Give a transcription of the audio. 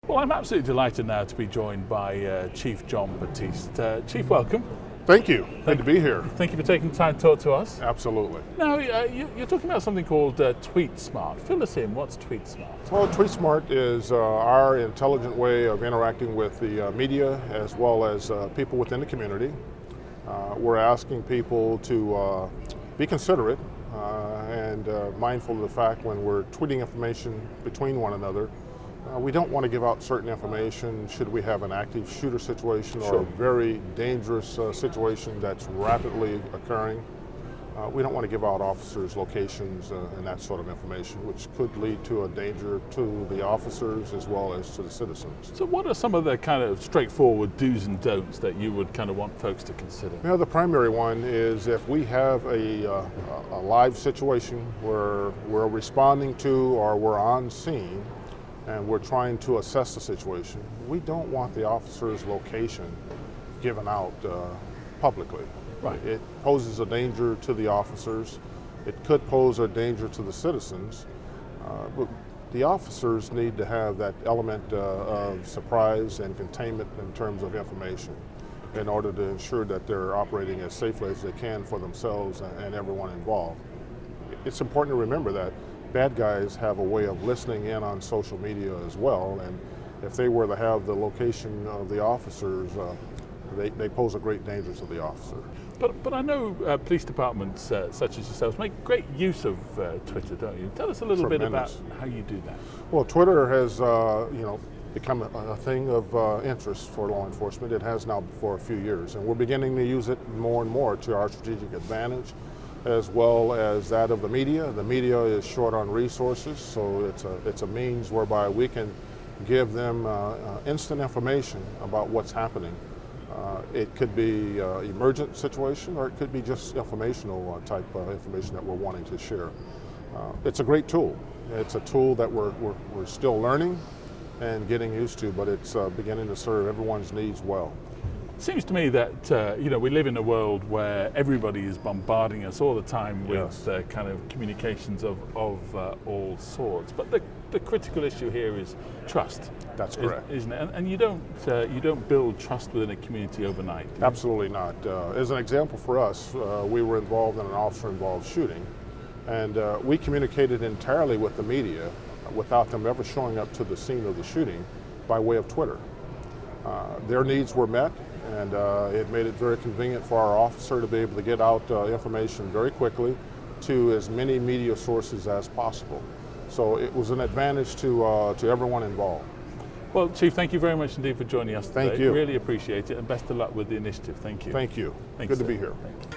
Well, I'm absolutely delighted now to be joined by Chief John Batiste. Chief, welcome. Thank you. Good to be here. Thank you for taking time to talk to us. Absolutely. Now, you're talking about something called TweetSmart. Fill us in. What's TweetSmart? Well, TweetSmart is our intelligent way of interacting with the media as well as people within the community. We're asking people to be considerate and mindful of the fact when we're tweeting information between one another. We don't want to give out certain information should we have an active shooter situation or a very dangerous situation that's rapidly occurring. We don't want to give out officers' locations and that sort of information, which could lead to a danger to the officers as well as to the citizens. So what are some of the kind of straightforward do's and don'ts that you would kind of want folks to consider? You know, the primary one is if we have a live situation where we're responding to or we're on scene, and we're trying to assess the situation, we don't want the officer's location given out publicly. Right. It poses a danger to the officers. It could pose a danger to the citizens. But the officers need to have that element of surprise and containment in terms of information in order to ensure that they're operating as safely as they can for themselves and everyone involved. It's important to remember that bad guys have a way of listening in on social media as well, and if they were to have the location of the officers, they pose a great danger to the officer. But I know police departments such as yourselves make great use of Twitter, don't you? Tell us a little bit about how you do that. Well, Twitter has become a thing of interest for law enforcement. It has now for a few years, and we're beginning to use it more and more to our strategic advantage, as well as that of the media. The media is short on resources, so it's a means whereby we can give them instant information about what's happening. It could be emergent situation, or it could be just informational type information that we're wanting to share. It's a great tool. It's a tool that we're still learning and getting used to, but it's beginning to serve everyone's needs well. It seems to me that we live in a world where everybody is bombarding us all the time with kind of communications of all sorts. But the critical issue here is trust. That's correct, isn't it? And you don't build trust within a community overnight. Absolutely not. As an example for us, we were involved in an officer-involved shooting, and we communicated entirely with the media without them ever showing up to the scene of the shooting by way of Twitter. Their needs were met, and it made it very convenient for our officer to be able to get out information very quickly to as many media sources as possible. So it was an advantage to everyone involved. Well, Chief, thank you very much indeed for joining us today. Thank you. Really appreciate it, and best of luck with the initiative. Thank you. Thank you. Thanks, Good to sir. be here. Thank you.